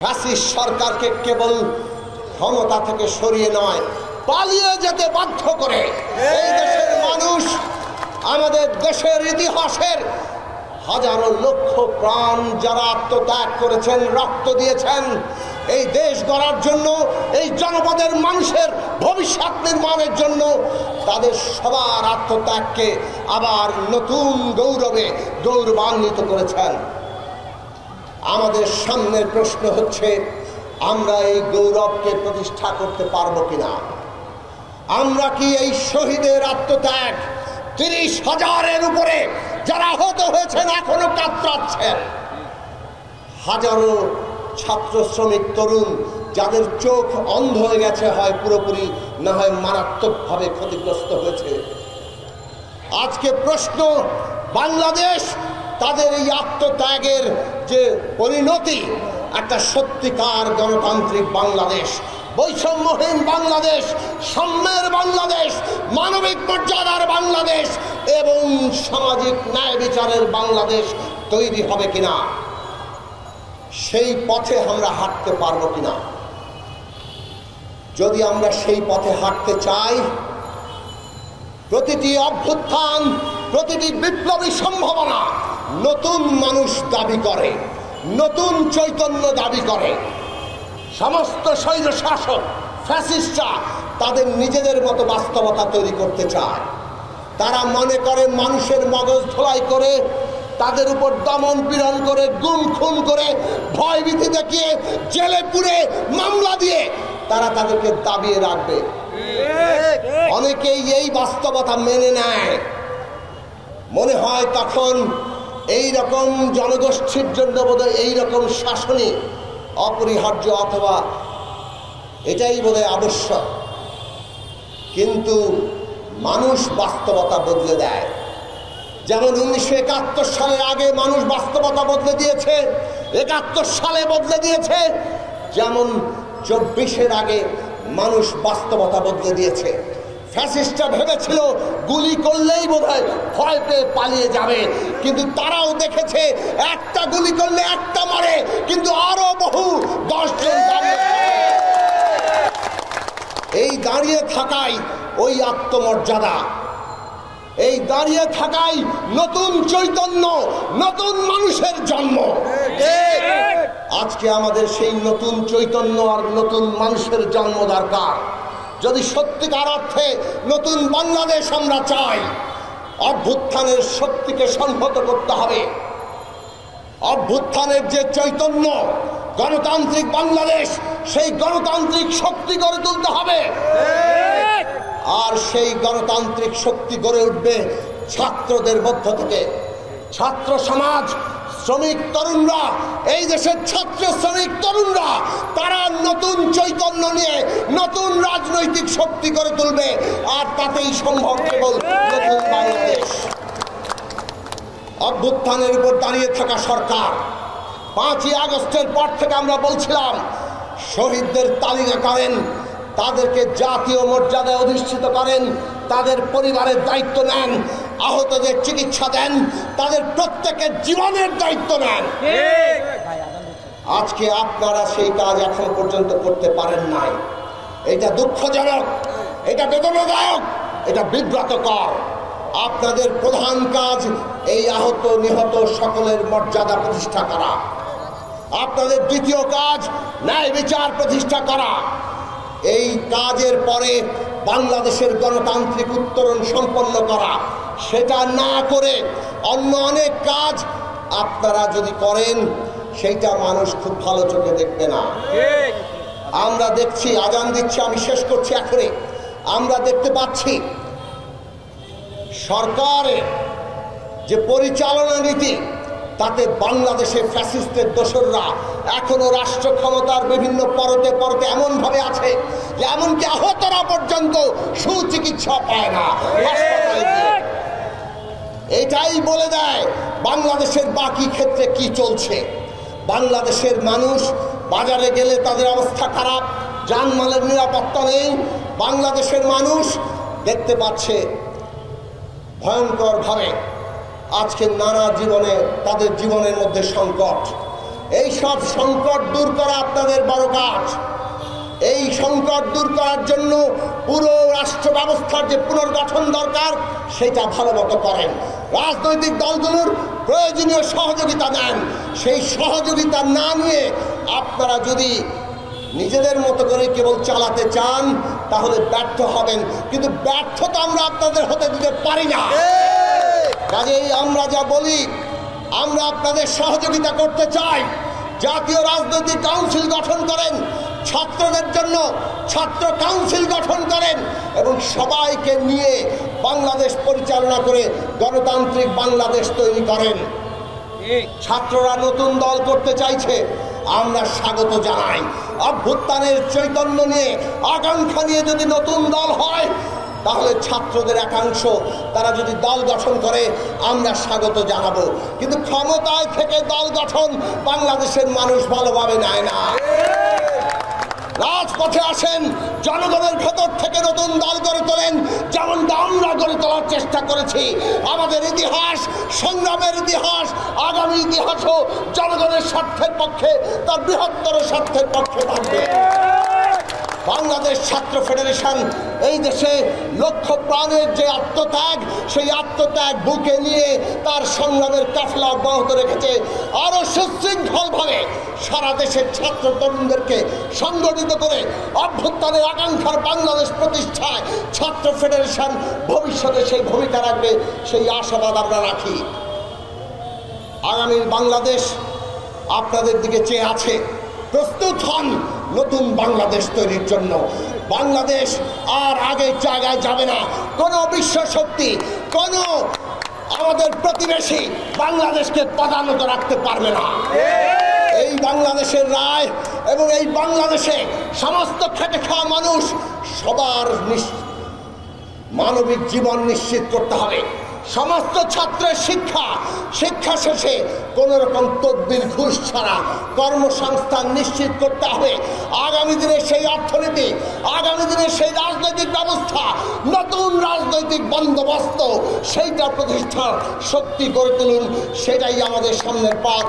Fascist সরকারকে কেবল ক্ষমতা থেকে সরিয়ে নয়, পালিয়ে যেতে বাধ্য করে এই দেশের মানুষ, আমাদের দেশের ইতিহাসের হাজারো লক্ষ প্রাণ যারা আত্মত্যাগ করেছেন, রক্ত দিয়েছেন এই দেশ গড়ার জন্য, এই জনপদের মানুষের ভবিষ্যৎ নির্মাণের জন্য, তাদের সবার আত্মত্যাগকে আবার নতুন গৌরবে গৌরবান্বিত করেছেন। আমাদের সামনের প্রশ্ন হচ্ছে, আমরা এই গৌরবকে প্রতিষ্ঠা করতে পারবো কিনা? আমরা কি এই শহীদের আত্মত্যাগ, ৩০,০০০-এর উপরে যারা আহত হয়েছেন, এখনো কাতরাচ্ছেন, হাজারো ছাত্র শ্রমিক তরুণ যাদের চোখ অন্ধ হয়ে গেছে, হয় পুরোপুরি না হয় মারাত্মকভাবে ক্ষতিগ্রস্ত হয়েছে, আজকে প্রশ্ন, বাংলাদেশ তাদের এই আত্মত্যাগের যে পরিণতি, একটা সত্যিকার গণতান্ত্রিক বাংলাদেশ, বৈষম্যহীন বাংলাদেশ, সাম্যের বাংলাদেশ, মানবিক মর্যাদার বাংলাদেশ এবং সামাজিক ন্যায় বিচারের বাংলাদেশ তৈরি হবে কিনা, সেই পথে আমরা হাঁটতে পারবো কিনা? যদি আমরা সেই পথে হাঁটতে চাই, প্রতিটি অভ্যুত্থান, প্রতিটি বিপ্লবী সম্ভাবনা নতুন মানুষ দাবি করে, নতুন চৈতন্য দাবি করে। সমস্ত স্বৈর শাসক ফ্যাসিস্টরা তাদের নিজেদের মতো বাস্তবতা তৈরি করতে চায়। তারা মনে করে মানুষের মগজ ধোলাই করে, তাদের উপর দমন পীড়ন করে, গুম খুন করে, ভয়ভীতি দেখিয়ে, জেলে পুরে, মামলা দিয়ে তারা তাদেরকে দাবিয়ে রাখবে। অনেকেই এই বাস্তবতা মেনে নেয়, মনে হয় তখন এই রকম জনগোষ্ঠীর জন্য বোধহয় এইরকম শাসনই অপরিহার্য, অথবা এটাই বোধহয় আবশ্যক। কিন্তু মানুষ বাস্তবতা বদলে দেয়। যেমন 1971 সালের আগে মানুষ বাস্তবতা বদলে দিয়েছে, 71 সালে বদলে দিয়েছে, যেমন 24-এর আগে মানুষ বাস্তবতা বদলে দিয়েছে। ফ্যাসিস্টরা ভেবেছিল গুলি করলেই বোধহয় ভয় পেয়ে পালিয়ে যাবে, কিন্তু তারাও দেখেছে একটা গুলি করলে একটা মরে, কিন্তু আরো বহু 10 জন এই দাঁড়িয়ে থাকাই ওই আত্মমর্যাদা, এই দাঁড়িয়ে থাকাই নতুন চৈতন্য, নতুন মানুষের জন্ম। আজকে আমাদের সেই নতুন চৈতন্য আর নতুন মানুষের জন্ম দরকার। যদি সত্যিকার অর্থে নতুন বাংলাদেশ আমরা চাই, অভ্যুত্থানের শক্তিকে সংহত করতে হবে। অভ্যুত্থানের যে চৈতন্য, গণতান্ত্রিক বাংলাদেশ, সেই গণতান্ত্রিক শক্তি গড়ে তুলতে হবে। আর সেই গণতান্ত্রিক শক্তি গড়ে উঠবে ছাত্রদের মধ্য থেকে। ছাত্র সমাজ, শ্রমিক তরুণরা, এই দেশের ছাত্র শ্রমিক তরুণরা, তারা নতুন চৈতন্য নিয়ে নতুন রাজনৈতিক শক্তি গড়ে তুলবে, আর তাতেই সম্ভব কেবল নতুন বাংলাদেশ। অভ্যুত্থানের উপর দাঁড়িয়ে থাকা সরকার 5ই আগস্টের পর থেকে আমরা বলছিলাম, শহীদদের তালিকা করেন, তাদেরকে জাতীয় মর্যাদায় অধিষ্ঠিত করেন, তাদের পরিবারের দায়িত্ব নেন, আহতদের চিকিৎসা দেন, তাদের প্রত্যেকের জীবনের দায়িত্ব নেন। আজকে আপনারা সেই কাজ এখন পর্যন্ত করতে পারেন নাই। এটা দুঃখজনক, এটা বেদনাদায়ক, এটা বিব্রতকর। আপনাদের প্রধান কাজ এই আহত নিহত সকলের মর্যাদা প্রতিষ্ঠা করা। আপনাদের দ্বিতীয় কাজ ন্যায় বিচার প্রতিষ্ঠা করা। এই কাজের পরে বাংলাদেশের গণতান্ত্রিক উত্তরণ সম্পন্ন করা। সেটা না করে অন্য অনেক কাজ আপনারা যদি করেন, সেইটা মানুষ খুব ভালো চোখে দেখবে না। আমরা দেখছি, আজান দিচ্ছে, আমি শেষ করছি এখনই, আমরা দেখতে পাচ্ছি সরকারের যে পরিচালনা নীতি, তাতে বাংলাদেশে ফ্যাসিস্টের দোসররা এখনো রাষ্ট্র ক্ষমতার বিভিন্ন পরতে পরতে এমন ভাবে আছে যে এমনকি আহতরা পর্যন্ত সুচিকিৎসা পায় না। এটাই বলে দেয় বাংলাদেশের বাকি ক্ষেত্রে কি চলছে। বাংলাদেশের মানুষ বাজারে গেলে তাদের অবস্থা খারাপ, জানমালের নিরাপত্তা নেই। বাংলাদেশের মানুষ দেখতে পাচ্ছে ভয়ঙ্কর ভাবে আজকে নানা জীবনে, তাদের জীবনের মধ্যে সংকট। এই সব সংকট দূর করা আপনাদের বড় কাজ। এই সংকট দূর করার জন্য পুরো রাষ্ট্র ব্যবস্থার যে পুনর্গঠন দরকার সেটা ভালো মতো করেন। রাজনৈতিক দলগুলোর প্রয়োজনীয় সহযোগিতা নেন। সেই সহযোগিতা না নিয়ে আপনারা যদি নিজেদের মতো করে কেবল চালাতে চান তাহলে ব্যর্থ হবেন, কিন্তু ব্যর্থতা আমরা আপনাদের হতে দিতে পারি না। কাজেই আমরা যা বলি, আমরা আপনাদের সহযোগিতা করতে চাই। জাতীয় রাজনৈতিক কাউন্সিল গঠন করেন, ছাত্রদের জন্য ছাত্র কাউন্সিল গঠন করেন এবং সবাইকে নিয়ে বাংলাদেশ পরিচালনা করে গণতান্ত্রিক বাংলাদেশ তৈরি করেন। ছাত্ররা নতুন দল করতে চাইছে, আমরা স্বাগত জানাই। অভ্যুত্থানের চৈতন্য নিয়ে, আকাঙ্ক্ষা নিয়ে যদি নতুন দল হয় তাহলে ছাত্রদের একাংশ তারা যদি দল গঠন করে আমরা স্বাগত জানাবো। কিন্তু ক্ষমতায় থেকে দল গঠন বাংলাদেশের মানুষ ভালোভাবে নেয় না। রাজপথে আসেন, জনগণের ভেতর থেকে নতুন দল গড়ে তোলেন, যেমনটা আমরা গড়ে তোলার চেষ্টা করেছি। আমাদের ইতিহাস, সংগ্রামের ইতিহাস, আগামী ইতিহাসও জনগণের স্বার্থের পক্ষে, তার বৃহত্তর স্বার্থের পক্ষে থাকবে। বাংলাদেশ ছাত্র ফেডারেশন এই দেশে লক্ষ প্রাণের যে আত্মত্যাগ, সেই আত্মত্যাগ বুকে নিয়ে তার সংগ্রামের কাফেলা অব্যাহত রেখেছে। আরো সুশৃঙ্খলভাবে সারা দেশের ছাত্র তরুণদেরকে সংগঠিত করে অভ্যুত্থানের আকাঙ্ক্ষার বাংলাদেশ প্রতিষ্ঠায় ছাত্র ফেডারেশন ভবিষ্যতে সেই ভূমিকা রাখবে, সেই আশাবাদ আমরা রাখি। আগামীর বাংলাদেশ আপনাদের দিকে চেয়ে আছে। প্রস্তুত হন নতুন বাংলাদেশ তৈরির জন্য। বাংলাদেশ আর আগের জায়গায় যাবে না। কোনো বিশ্ব শক্তি, কোনো আমাদের প্রতিবেশী বাংলাদেশকে পদানত রাখতে পারবে না। এই বাংলাদেশের রায় এবং এই বাংলাদেশে সমস্ত খেটে খাওয়া মানুষ সবার মানবিক জীবন নিশ্চিত করতে হবে। সমস্ত ছাত্রের শিক্ষা শেষে কোন রকম তদবির ঘুষ ছাড়া কর্মসংস্থান নিশ্চিত করতে হবে। আগামী দিনে সেই অর্থনীতি, আগামী দিনে সেই রাজনৈতিক ব্যবস্থা, নতুন রাজনৈতিক বন্দোবস্ত, সেইটা প্রতিষ্ঠার শক্তি গড়ে তুলুন। সেটাই আমাদের সামনের পথ।